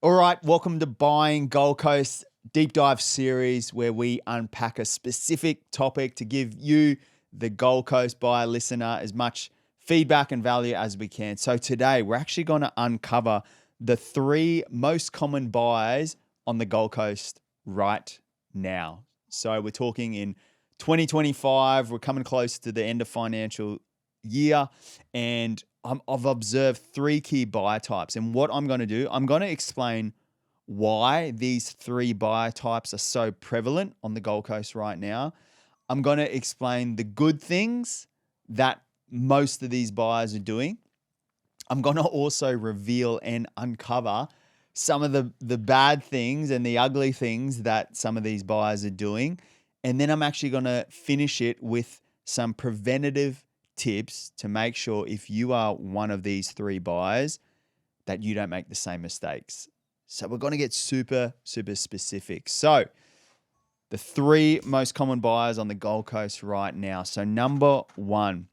All right, welcome to Buying Gold Coast Deep Dive Series, where we unpack a specific topic to give you, the Gold Coast buyer listener, as much feedback and value as we can. So today we're actually going to uncover the three most common buys on the Gold Coast right now. So we're talking in 2025, we're coming close to the end of financial year, and I've observed three key buyer types. And what I'm going to do, I'm going to explain why these three buyer types are so prevalent on the Gold Coast right now. I'm going to explain the good things that most of these buyers are doing. I'm going to also reveal and uncover some of the bad things and the ugly things that some of these buyers are doing. And then I'm actually going to finish it with some preventative tips to make sure if you are one of these three buyers that you don't make the same mistakes. So we're going to get super specific. So the three most common buyers on the Gold Coast right now. So number one,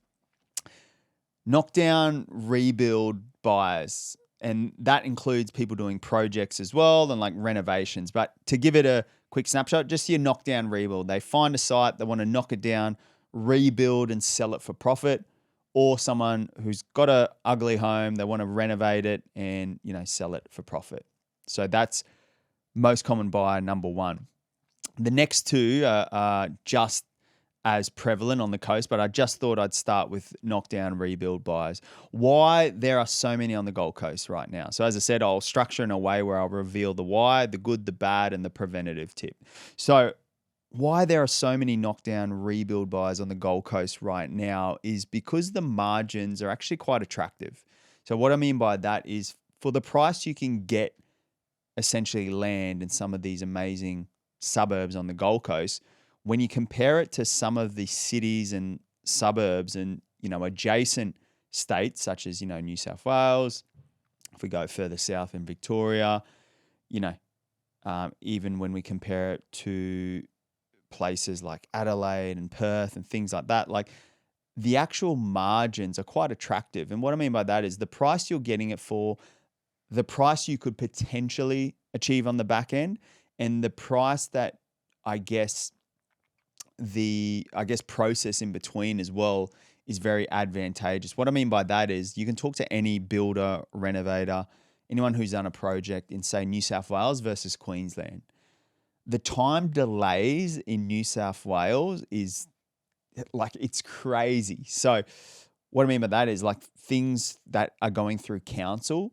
knockdown rebuild buyers. And that includes people doing projects as well and like renovations. But to give it a quick snapshot, just your knockdown rebuild. They find a site, they want to knock it down, rebuild and sell it for profit, or someone who's got a ugly home, they want to renovate it and, sell it for profit. So that's most common buyer number one. The next two are just as prevalent on the coast, but I just thought I'd start with knockdown rebuild buyers. Why there are so many on the Gold Coast right now. So as I said, I'll structure in a way where I'll reveal the why, the good, the bad, and the preventative tip. So why there are so many knockdown rebuild buyers on the Gold Coast right now is because the margins are actually quite attractive. So what I mean by that is for the price you can get essentially land in some of these amazing suburbs on the Gold Coast, when you compare it to some of the cities and suburbs and, adjacent states such as, New South Wales, if we go further south in Victoria, even when we compare it to places like Adelaide and Perth and things like that, like the actual margins are quite attractive. And what I mean by that is the price you're getting it for, the price you could potentially achieve on the back end, and the price that I guess process in between as well is very advantageous. What I mean by that is you can talk to any builder, renovator, anyone who's done a project in, say, New South Wales versus Queensland. The time delays in New South Wales is like, it's crazy. So what I mean by that is like things that are going through council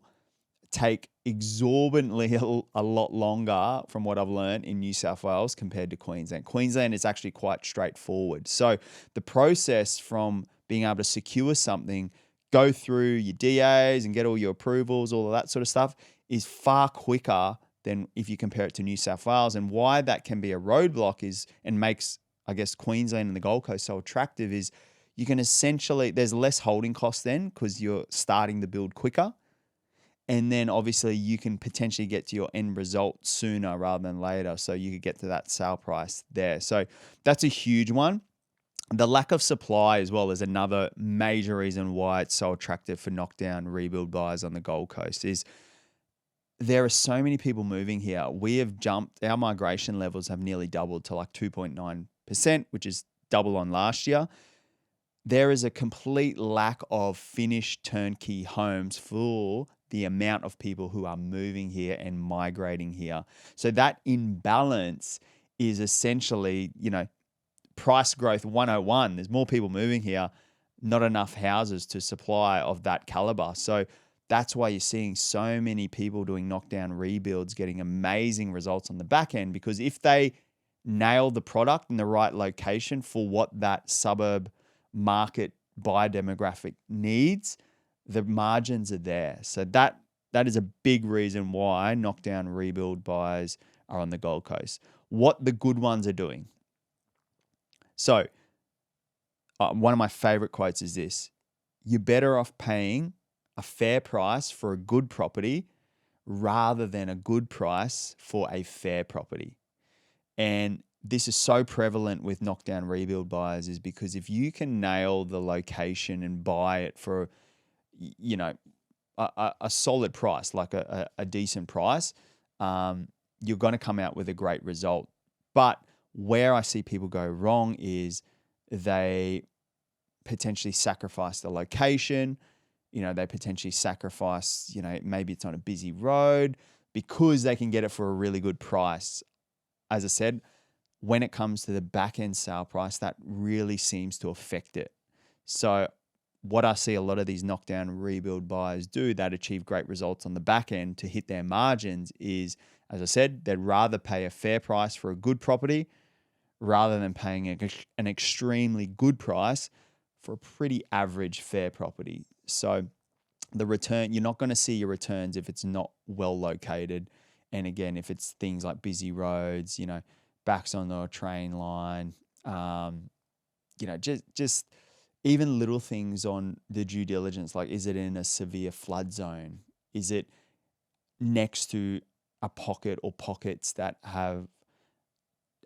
take exorbitantly a lot longer from what I've learned in New South Wales compared to Queensland. Queensland is actually quite straightforward. So the process from being able to secure something, go through your DAs and get all your approvals, all of that sort of stuff is far quicker than if you compare it to New South Wales. And why that can be a roadblock is, and makes, I guess, Queensland and the Gold Coast so attractive is you can essentially, there's less holding costs then because you're starting the build quicker. And then obviously you can potentially get to your end result sooner rather than later. So you could get to that sale price there. So that's a huge one. The lack of supply as well is another major reason why it's so attractive for knockdown rebuild buyers on the Gold Coast is there are so many people moving here. We have jumped, our migration levels have nearly doubled to like 2.9%, which is double on last year. There is a complete lack of finished turnkey homes for the amount of people who are moving here and migrating here. So that imbalance is essentially, price growth 101. There's more people moving here, not enough houses to supply of that caliber. So that's why you're seeing so many people doing knockdown rebuilds, getting amazing results on the back end, because if they nail the product in the right location for what that suburb market buyer demographic needs, the margins are there. So that is a big reason why knockdown rebuild buyers are on the Gold Coast. What the good ones are doing. So one of my favorite quotes is this: you're better off paying a fair price for a good property rather than a good price for a fair property. And this is so prevalent with knockdown rebuild buyers is because if you can nail the location and buy it for, a solid price, like a decent price, you're going to come out with a great result. But where I see people go wrong is they potentially sacrifice the location. They potentially sacrifice, maybe it's on a busy road because they can get it for a really good price. As I said, when it comes to the back end sale price, that really seems to affect it. So what I see a lot of these knockdown rebuild buyers do that achieve great results on the back end to hit their margins is, as I said, they'd rather pay a fair price for a good property rather than paying an extremely good price for a pretty average fair property. So the return, you're not going to see your returns if it's not well located. And again, if it's things like busy roads, backs on the train line, just even little things on the due diligence, like is it in a severe flood zone? Is it next to a pocket or pockets that have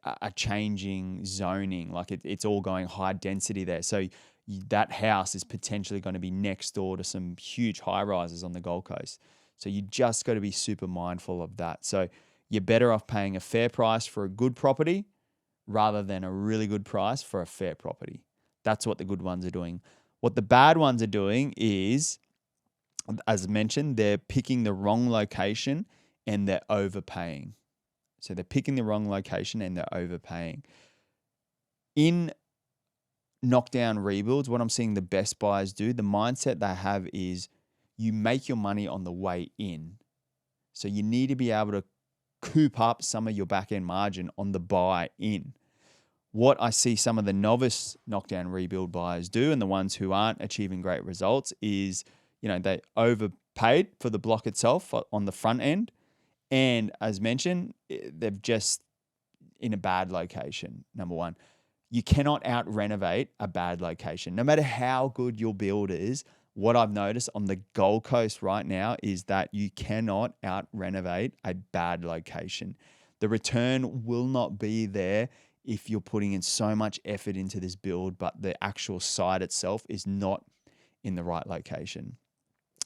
a changing zoning? Like it's all going high density there. So that house is potentially going to be next door to some huge high rises on the Gold Coast. So you just got to be super mindful of that. So you're better off paying a fair price for a good property rather than a really good price for a fair property. That's what the good ones are doing. What the bad ones are doing is, as mentioned, they're picking the wrong location and they're overpaying. So they're picking the wrong location and they're overpaying. In knockdown rebuilds, what I'm seeing the best buyers do, the mindset they have is you make your money on the way in. So you need to be able to coop up some of your back end margin on the buy in. What I see some of the novice knockdown rebuild buyers do, and the ones who aren't achieving great results, is they overpaid for the block itself on the front end, and as mentioned, they've just in a bad location. Number one, you cannot out renovate a bad location, no matter how good your build is. What I've noticed on the Gold Coast right now is that you cannot out renovate a bad location. The return will not be there if you're putting in so much effort into this build, but the actual site itself is not in the right location.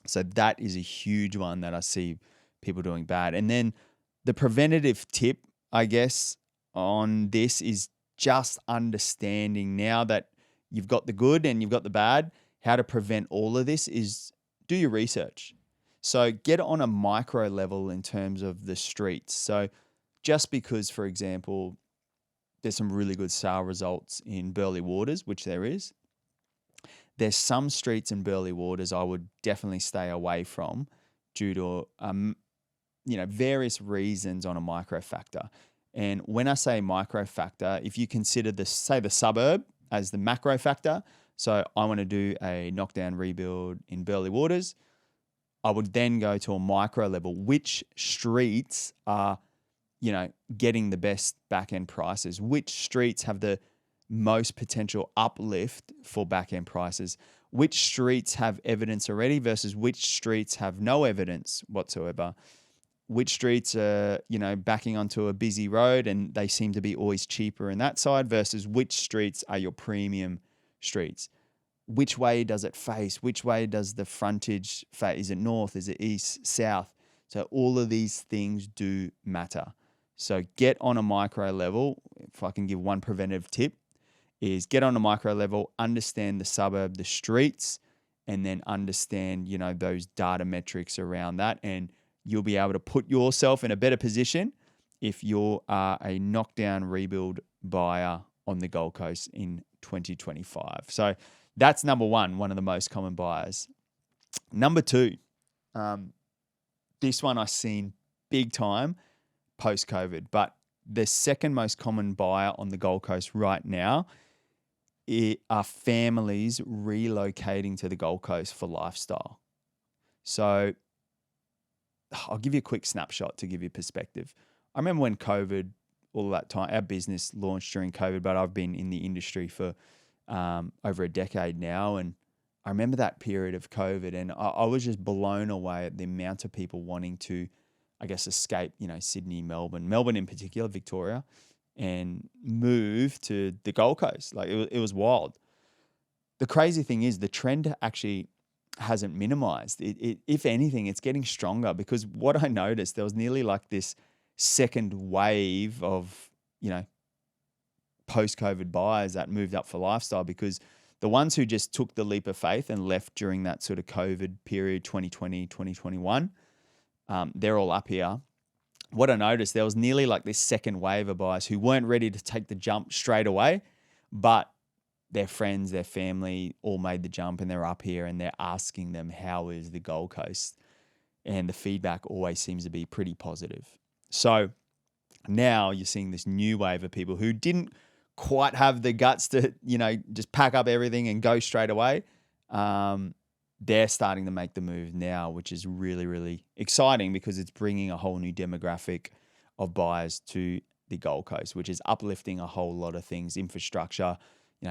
So that is a huge one that I see people doing bad. And then the preventative tip, I guess, on this is just understanding, now that you've got the good and you've got the bad, how to prevent all of this is do your research. So get on a micro level in terms of the streets. So just because, for example, there's some really good sale results in Burleigh Waters, which there's some streets in Burleigh Waters I would definitely stay away from due to various reasons on a micro factor. And when I say micro factor, if you consider the suburb as the macro factor, so I want to do a knockdown rebuild in Burleigh Waters, I would then go to a micro level. Which streets are, getting the best back end prices? Which streets have the most potential uplift for back end prices? Which streets have evidence already versus which streets have no evidence whatsoever? Which streets are, backing onto a busy road and they seem to be always cheaper in that side versus which streets are your premium streets? Which way does it face? Which way does the frontage face? Is it north? Is it east, south? So all of these things do matter. So get on a micro level. If I can give one preventive tip, is get on a micro level, understand the suburb, the streets, and then understand, those data metrics around that. And you'll be able to put yourself in a better position if you are a knockdown rebuild buyer on the Gold Coast in 2025. So that's number one of the most common buyers. Number two, this one I've seen big time post-COVID, but the second most common buyer on the Gold Coast right now are families relocating to the Gold Coast for lifestyle. So I'll give you a quick snapshot to give you perspective. I remember when COVID, all that time, our business launched during COVID, but I've been in the industry for over a decade now. And I remember that period of COVID, and I was just blown away at the amount of people wanting to, I guess, escape, Sydney, Melbourne in particular, Victoria, and move to the Gold Coast. Like it was wild. The crazy thing is the trend actually hasn't minimized. If anything, it's getting stronger, because what I noticed, there was nearly like this second wave of, post-COVID buyers that moved up for lifestyle, because the ones who just took the leap of faith and left during that sort of COVID period, 2020, 2021, they're all up here. What I noticed, there was nearly like this second wave of buyers who weren't ready to take the jump straight away, but their friends, their family all made the jump and they're up here and they're asking them, how is the Gold Coast? And the feedback always seems to be pretty positive. So now you're seeing this new wave of people who didn't quite have the guts to, just pack up everything and go straight away. They're starting to make the move now, which is really, really exciting, because it's bringing a whole new demographic of buyers to the Gold Coast, which is uplifting a whole lot of things, infrastructure,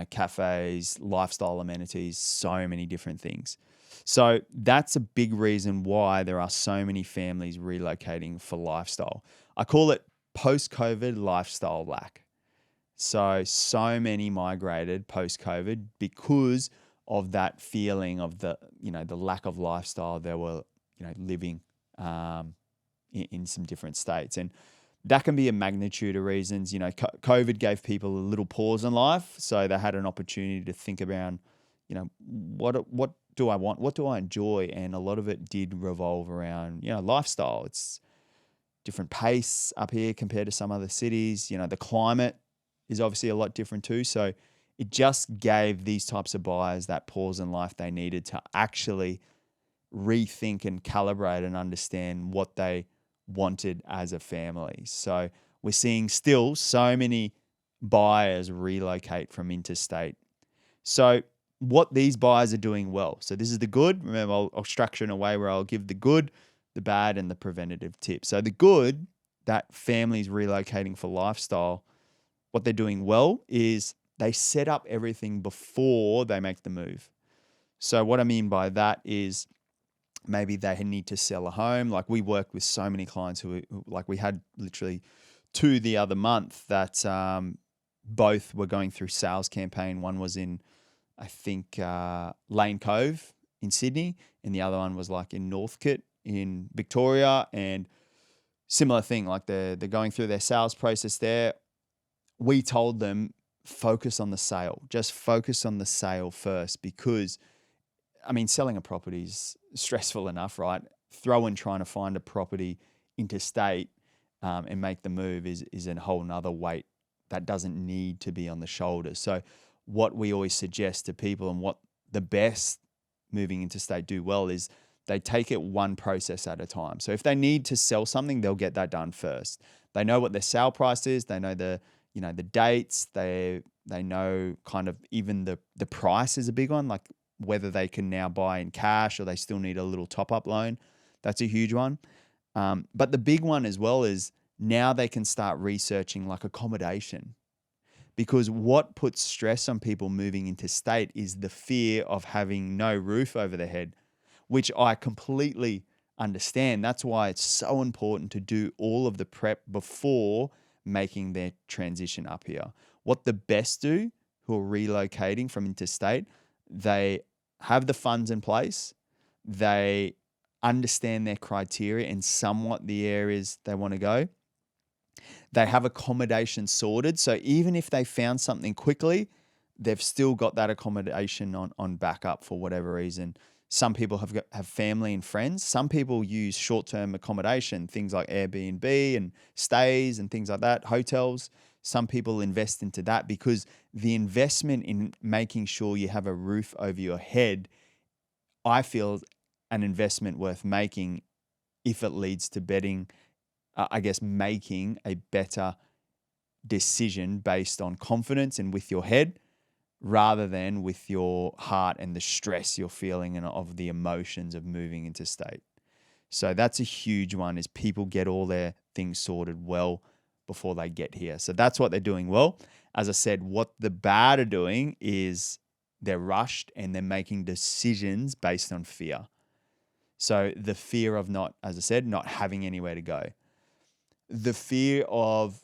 cafes, lifestyle amenities, so many different things. So that's a big reason why there are so many families relocating for lifestyle. I call it post-COVID lifestyle lack. So many migrated post-COVID because of that feeling of the lack of lifestyle they were, living in some different states. And that can be a magnitude of reasons. COVID gave people a little pause in life, so they had an opportunity to think around, what do I want? What do I enjoy? And a lot of it did revolve around, lifestyle. It's different pace up here compared to some other cities. The climate is obviously a lot different too. So it just gave these types of buyers that pause in life they needed to actually rethink and calibrate and understand what they wanted as a family. So we're seeing still so many buyers relocate from interstate. So what these buyers are doing well. So this is the good. Remember, I'll structure in a way where I'll give the good, the bad, and the preventative tip. So the good, that families relocating for lifestyle, what they're doing well is they set up everything before they make the move. So what I mean by that is maybe they need to sell a home. Like we worked with so many clients who like we had literally 2 the other month that both were going through sales campaign. One was in, I think, Lane Cove in Sydney, and the other one was like in Northcote in Victoria. And similar thing, like they're going through their sales process there. We told them, focus on the sale. Just focus on the sale first, because, selling a property is stressful enough, right? Throw in trying to find a property interstate and make the move is a whole nother weight that doesn't need to be on the shoulders. So what we always suggest to people, and what the best moving interstate do well, is they take it one process at a time. So if they need to sell something, they'll get that done first. They know what their sale price is. They know the dates. They know kind of even the price is a big one, like whether they can now buy in cash or they still need a little top-up loan. That's a huge one. But the big one as well is now they can start researching like accommodation, because what puts stress on people moving interstate is the fear of having no roof over their head, which I completely understand. That's why it's so important to do all of the prep before making their transition up here. What the best do who are relocating from interstate, they have the funds in place, they understand their criteria and somewhat the areas they want to go. They have accommodation sorted. So even if they found something quickly, they've still got that accommodation on backup for whatever reason. Some people have family and friends. Some people use short-term accommodation, things like Airbnb and stays and things like that, hotels. Some people invest into that because the investment in making sure you have a roof over your head, I feel an investment worth making if it leads to making a better decision based on confidence and with your head, rather than with your heart and the stress you're feeling and of the emotions of moving interstate. So that's a huge one, is people get all their things sorted well before they get here. So that's what they're doing well. As I said, what the bad are doing is they're rushed and they're making decisions based on fear. So the fear of not having anywhere to go. The fear of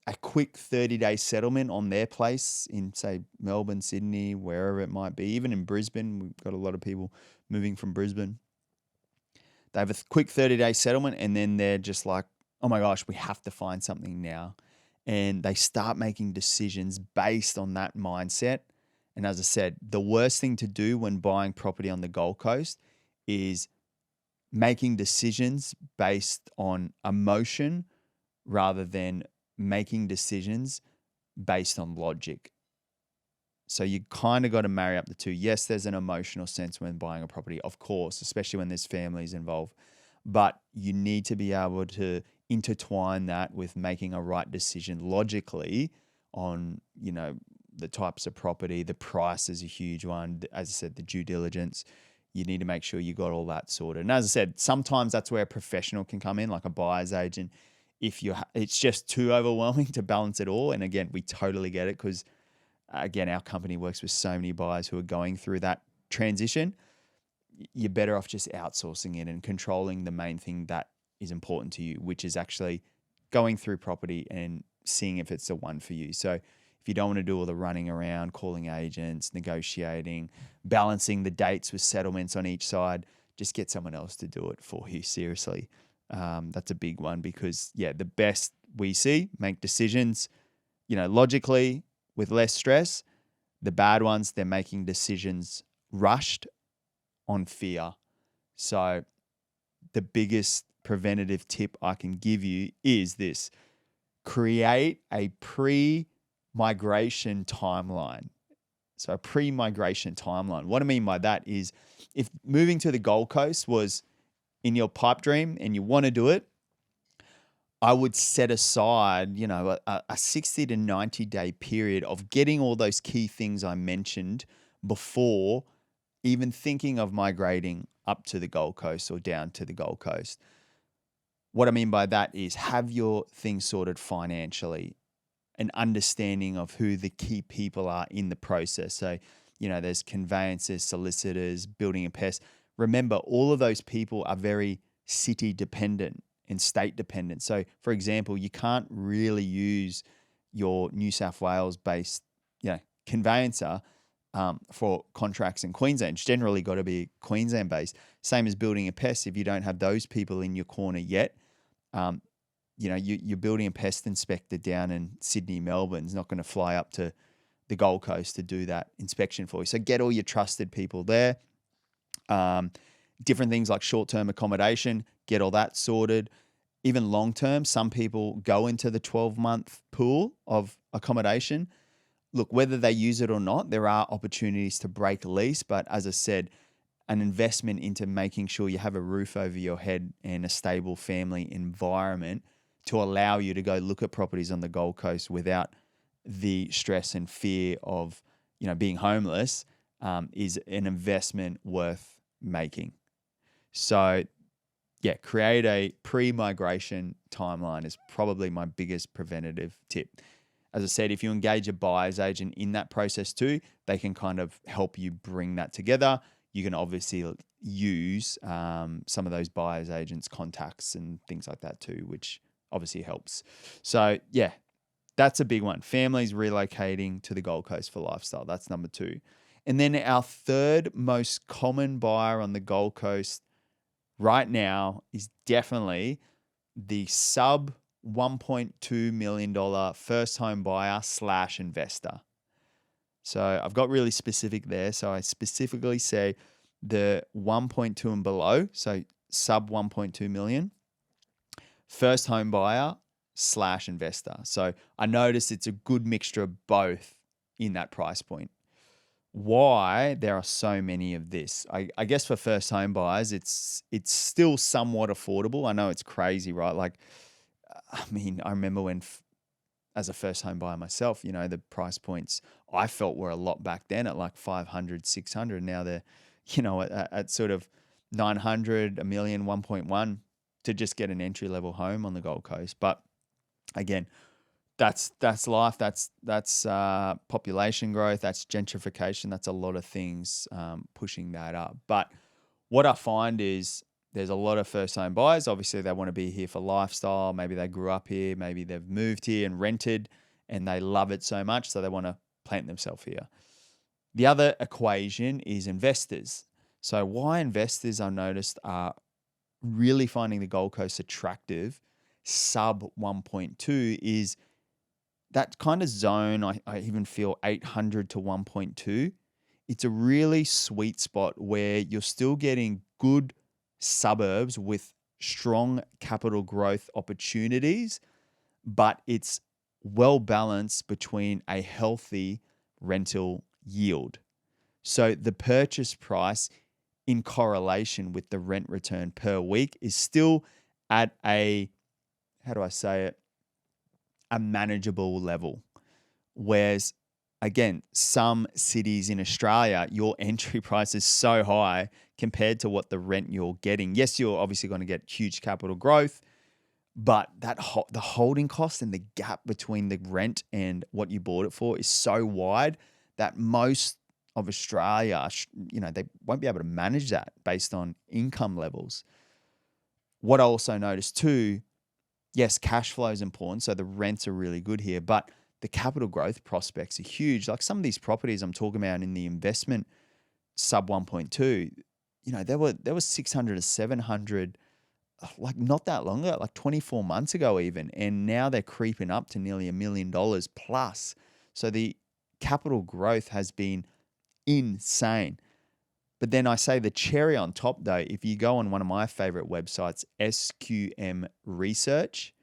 a quick 30-day settlement on their place in, say, Melbourne, Sydney, wherever it might be. Even in Brisbane, we've got a lot of people moving from Brisbane. They have a quick 30-day settlement, and then they're just like, oh my gosh, we have to find something now. And they start making decisions based on that mindset. And as I said, the worst thing to do when buying property on the Gold Coast is making decisions based on emotion rather than making decisions based on logic. So you kind of got to marry up the two. Yes, there's an emotional sense when buying a property, of course, especially when there's families involved. But you need to be able to intertwine that with making a right decision logically on, the types of property. The price is a huge one. As I said, the due diligence. You need to make sure you got all that sorted. And as I said, sometimes that's where a professional can come in, like a buyer's agent. If it's just too overwhelming to balance it all. And again, we totally get it because, again, our company works with so many buyers who are going through that transition. You're better off just outsourcing it and controlling the main thing that is important to you, which is actually going through property and seeing if it's the one for you. So if you don't want to do all the running around, calling agents, negotiating, balancing the dates with settlements on each side, just get someone else to do it for you, seriously. That's a big one because, the best we see make decisions, logically with less stress. The bad ones, they're making decisions rushed on fear. So the biggest preventative tip I can give you is this: create a pre-migration timeline. So a pre-migration timeline. What I mean by that is if moving to the Gold Coast was in your pipe dream and you want to do it, I would set aside, a 60 to 90 day period of getting all those key things I mentioned before even thinking of migrating up to the Gold Coast or down to the Gold Coast. What I mean by that is have your things sorted financially, an understanding of who the key people are in the process. So, there's conveyancers, solicitors, building and pest. Remember, all of those people are very city dependent and state dependent. So, for example, you can't really use your New South Wales based, conveyancer for contracts in Queensland. It's generally got to be Queensland based. Same as building a pest. If you don't have those people in your corner yet, you're building a pest inspector down in Sydney, Melbourne is not going to fly up to the Gold Coast to do that inspection for you. So get all your trusted people there. Different things like short-term accommodation, get all that sorted. Even long-term, some people go into the 12-month pool of accommodation. Look, whether they use it or not, there are opportunities to break lease. But as I said, an investment into making sure you have a roof over your head and a stable family environment to allow you to go look at properties on the Gold Coast without the stress and fear of, being homeless is an investment worth making. So, create a pre-migration timeline is probably my biggest preventative tip. As I said, if you engage a buyer's agent in that process too, they can kind of help you bring that together. You can obviously use some of those buyer's agents' contacts and things like that too, which obviously helps. So, that's a big one. Families relocating to the Gold Coast for lifestyle. That's number 2. And then our third most common buyer on the Gold Coast right now is definitely the sub $1.2 million first home buyer / investor. So I've got really specific there. So I specifically say the 1.2 and below, so sub 1.2 million, first home buyer / investor. So I noticed it's a good mixture of both in that price point. Why there are so many of this? I guess for first home buyers, it's still somewhat affordable. I know it's crazy, right? Like, I mean, I remember when, as a first home buyer myself, the price points I felt were a lot back then at like 500, 600. Now they're, at sort of 900, a million, 1.1 to just get an entry level home on the Gold Coast. But again, that's life. That's population growth. That's gentrification. That's a lot of things pushing that up. But what I find is there's a lot of first home buyers. Obviously, they want to be here for lifestyle. Maybe they grew up here. Maybe they've moved here and rented, and they love it so much, so they want to plant themselves here. The other equation is investors. So why investors I've noticed are really finding the Gold Coast attractive sub 1.2 is that kind of zone. I even feel 800 to 1.2. It's a really sweet spot where you're still getting good suburbs with strong capital growth opportunities, but it's well balanced between a healthy rental yield. So the purchase price in correlation with the rent return per week is still at a, how do I say it, a manageable level. Whereas, again, some cities in Australia, your entry price is so high compared to what the rent you're getting. Yes, you're obviously going to get huge capital growth, but the holding cost and the gap between the rent and what you bought it for is so wide that most of Australia, they won't be able to manage that based on income levels. What I also noticed too, yes, cash flow is important, so the rents are really good here, but the capital growth prospects are huge. Like some of these properties I'm talking about in the investment sub 1.2, there was 600 to 700 like not that long ago, like 24 months ago even, and now they're creeping up to nearly $1 million plus. So the capital growth has been insane. But then I say the cherry on top though, if you go on one of my favorite websites, SQM Research,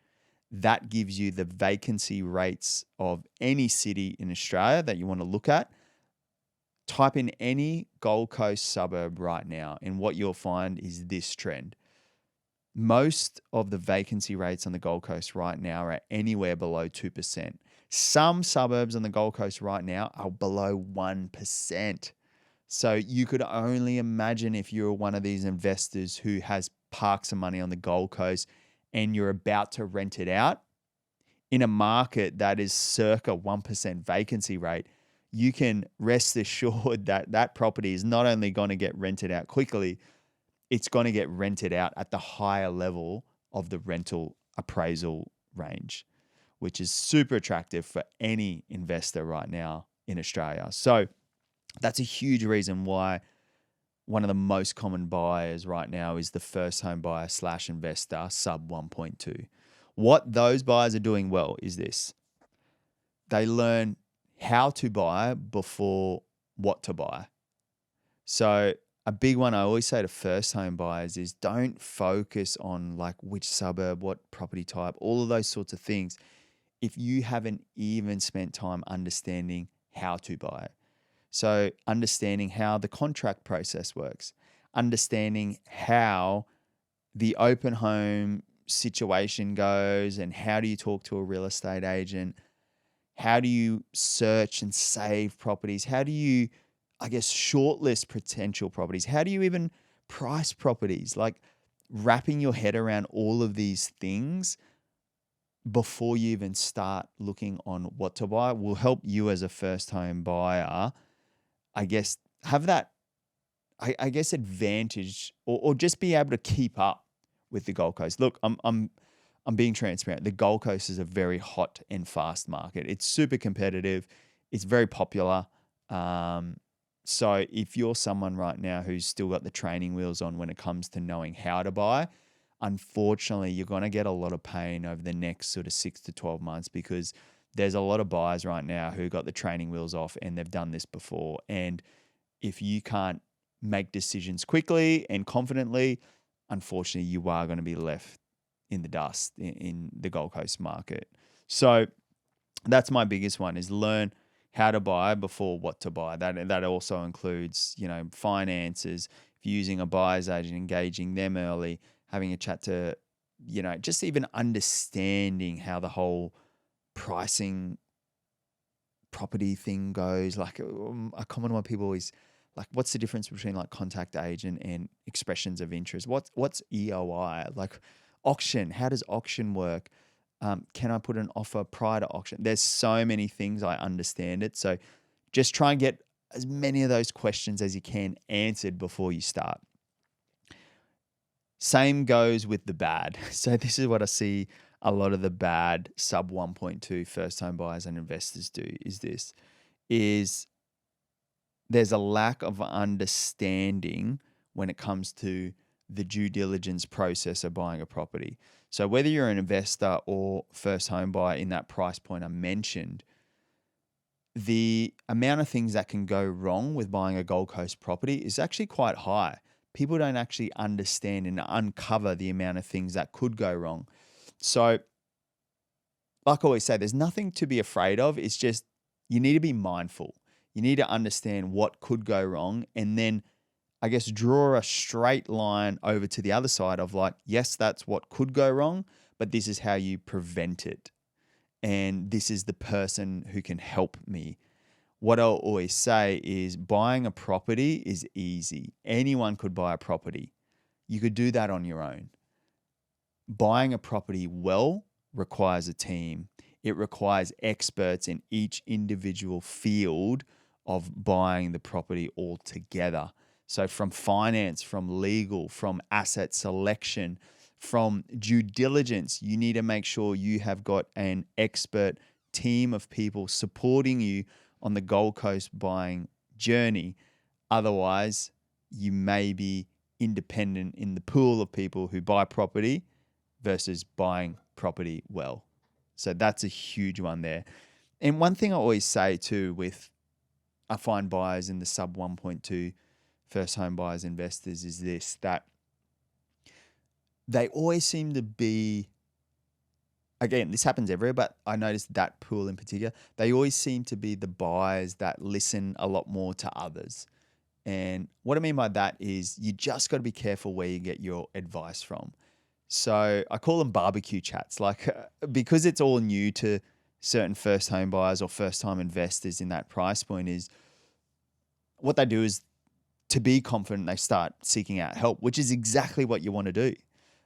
that gives you the vacancy rates of any city in Australia that you want to look at. Type in any Gold Coast suburb right now, and what you'll find is this trend. Most of the vacancy rates on the Gold Coast right now are anywhere below 2%. Some suburbs on the Gold Coast right now are below 1%. So you could only imagine if you're one of these investors who has parked some money on the Gold Coast and you're about to rent it out in a market that is circa 1% vacancy rate, you can rest assured that that property is not only going to get rented out quickly, it's going to get rented out at the higher level of the rental appraisal range, which is super attractive for any investor right now in Australia. So that's a huge reason why one of the most common buyers right now is the first home buyer / investor sub 1.2. What those buyers are doing well is this. They learn how to buy before what to buy. So a big one I always say to first home buyers is don't focus on like which suburb, what property type, all of those sorts of things if you haven't even spent time understanding how to buy it. So understanding how the contract process works, understanding how the open home situation goes and how do you talk to a real estate agent, how do you search and save properties, how do you shortlist potential properties? How do you even price properties? Like wrapping your head around all of these things before you even start looking on what to buy will help you as a first home buyer, have that, advantage or just be able to keep up with the Gold Coast. Look, I'm being transparent. The Gold Coast is a very hot and fast market. It's super competitive. It's very popular. So if you're someone right now who's still got the training wheels on when it comes to knowing how to buy, unfortunately, you're going to get a lot of pain over the next sort of 6 to 12 months because there's a lot of buyers right now who got the training wheels off and they've done this before. And if you can't make decisions quickly and confidently, unfortunately, you are going to be left in the dust in the Gold Coast market. So that's my biggest one is learn how to buy before what to buy. That also includes, finances, if you're using a buyer's agent, engaging them early, having a chat to, just even understanding how the whole pricing property thing goes. Like a common one people always like, what's the difference between like contact agent and expressions of interest? What's EOI? Like auction, how does auction work? Can I put an offer prior to auction? There's so many things I understand it. So just try and get as many of those questions as you can answered before you start. Same goes with the bad. So this is what I see a lot of the bad sub 1.2 first home buyers and investors do is there's a lack of understanding when it comes to the due diligence process of buying a property. So whether you're an investor or first home buyer in that price point I mentioned, the amount of things that can go wrong with buying a Gold Coast property is actually quite high. People don't actually understand and uncover the amount of things that could go wrong. So, like I always say, there's nothing to be afraid of. It's just you need to be mindful. You need to understand what could go wrong and then, I guess, draw a straight line over to the other side of like, yes, that's what could go wrong, but this is how you prevent it. And this is the person who can help me. What I'll always say is buying a property is easy. Anyone could buy a property. You could do that on your own. Buying a property well requires a team. It requires experts in each individual field of buying the property altogether. So from finance, from legal, from asset selection, from due diligence, you need to make sure you have got an expert team of people supporting you on the Gold Coast buying journey. Otherwise, you may be independent in the pool of people who buy property versus buying property well. So that's a huge one there. And one thing I always say too with I find buyers in the sub 1.2 first home buyers investors is this, that they always seem to be, again, this happens everywhere, but I noticed that pool in particular, they always seem to be the buyers that listen a lot more to others. And what I mean by that is you just got to be careful where you get your advice from. So I call them barbecue chats, like because it's all new to certain first home buyers or first time investors in that price point is what they do is to be confident, they start seeking out help, which is exactly what you want to do.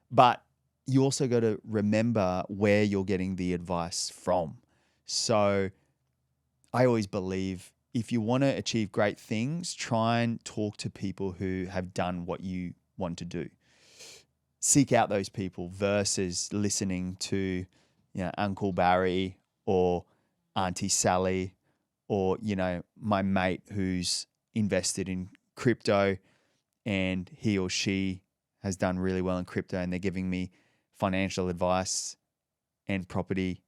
But you also got to remember where you're getting the advice from. So I always believe if you want to achieve great things, try and talk to people who have done what you want to do. Seek out those people versus listening to, Uncle Barry or Auntie Sally or, my mate who's invested in crypto and he or she has done really well in crypto and they're giving me financial advice and property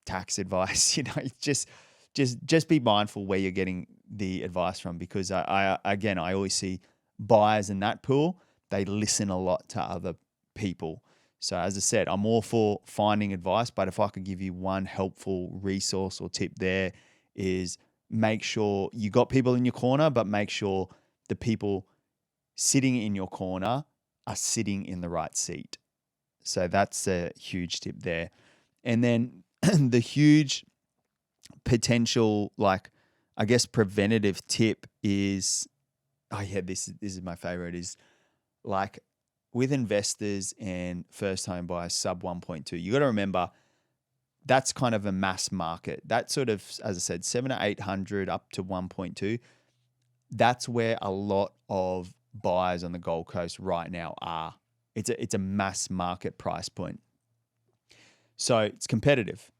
tax advice. Just be mindful where you're getting the advice from, because I always see buyers in that pool, they listen a lot to other people. So as I said, I'm all for finding advice, but if I could give you one helpful resource or tip there is make sure you got people in your corner, but make sure the people sitting in your corner are sitting in the right seat. So that's a huge tip there. And then the huge potential, preventative tip is, this is my favorite, is like with investors and first home buyers sub 1.2, you got to remember that's kind of a mass market. That sort of, as I said, 700 to 800 up to 1.2. That's where a lot of buyers on the Gold Coast right now are. It's a mass market price point. So it's competitive.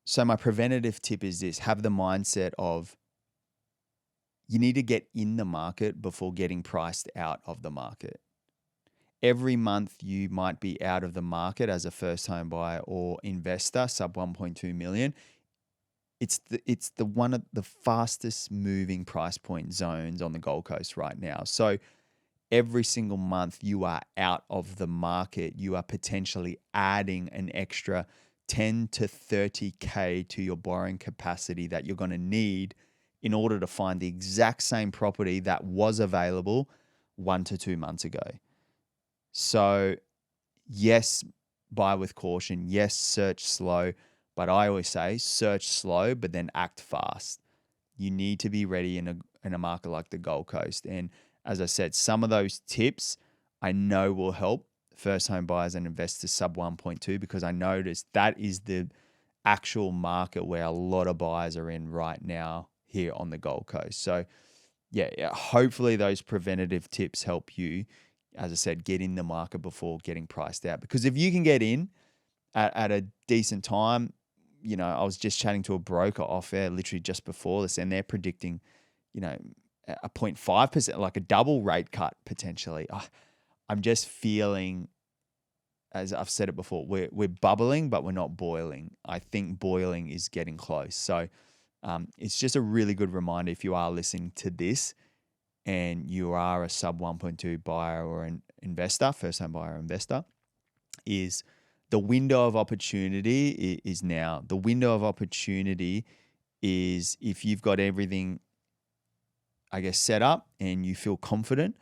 So my preventative tip is this: have the mindset of you need to get in the market before getting priced out of the market. Every month you might be out of the market as a first home buyer or investor, sub 1.2 million. It's the one of the fastest moving price point zones on the Gold Coast right now. So every single month you are out of the market, you are potentially adding an extra 10 to 30K to your borrowing capacity that you're going to need in order to find the exact same property that was available 1 to 2 months ago. So yes, buy with caution. Yes, search slow. But I always say search slow, but then act fast. You need to be ready in a market like the Gold Coast. And as I said, some of those tips I know will help first home buyers and investors sub 1.2, because I noticed that is the actual market where a lot of buyers are in right now here on the Gold Coast. So hopefully those preventative tips help you, as I said, get in the market before getting priced out. Because if you can get in at a decent time, I was just chatting to a broker off air literally just before this, and they're predicting a 0.5%, like a double rate cut potentially. I'm just feeling, as I've said it before, we're bubbling, but we're not boiling. I think boiling is getting close. So it's just a really good reminder, if you are listening to this and you are a sub 1.2 buyer or an investor, first home buyer or investor, is the window of opportunity is now. The window of opportunity is if you've got everything, I guess, set up and you feel confident,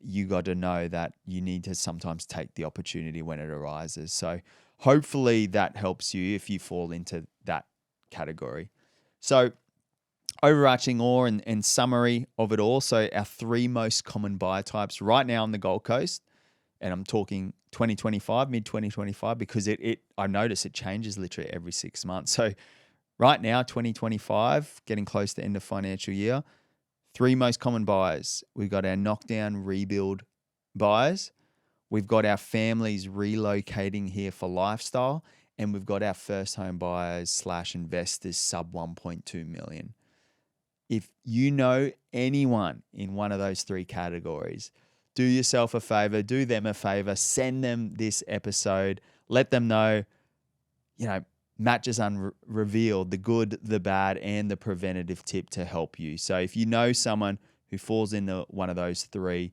you got to know that you need to sometimes take the opportunity when it arises. So hopefully that helps you if you fall into that category. So overarching and summary of it all. So our 3 most common buyer types right now on the Gold Coast, and I'm talking 2025, mid 2025, because I notice it changes literally every 6 months. So right now, 2025, getting close to end of financial year, 3 most common buyers. We've got our knockdown rebuild buyers. We've got our families relocating here for lifestyle. And we've got our first home buyers / investors sub 1.2 million. If you know anyone in one of those 3 categories, do yourself a favor, do them a favor, send them this episode, let them know, Matt just revealed the good, the bad, and the preventative tip to help you. So if you know someone who falls into one of those 3,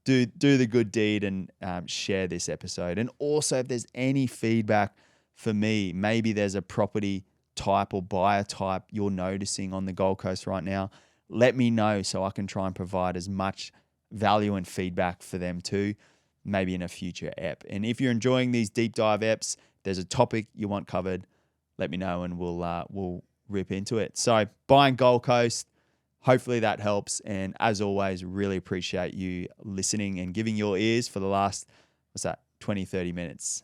do the good deed and share this episode. And also, if there's any feedback for me, maybe there's a property type or buyer type you're noticing on the Gold Coast right now, let me know so I can try and provide as much value and feedback for them too, maybe in a future ep. And if you're enjoying these deep dive eps, there's a topic you want covered, let me know and we'll rip into it. So buying Gold Coast, hopefully that helps. And as always, really appreciate you listening and giving your ears for the last, 20, 30 minutes.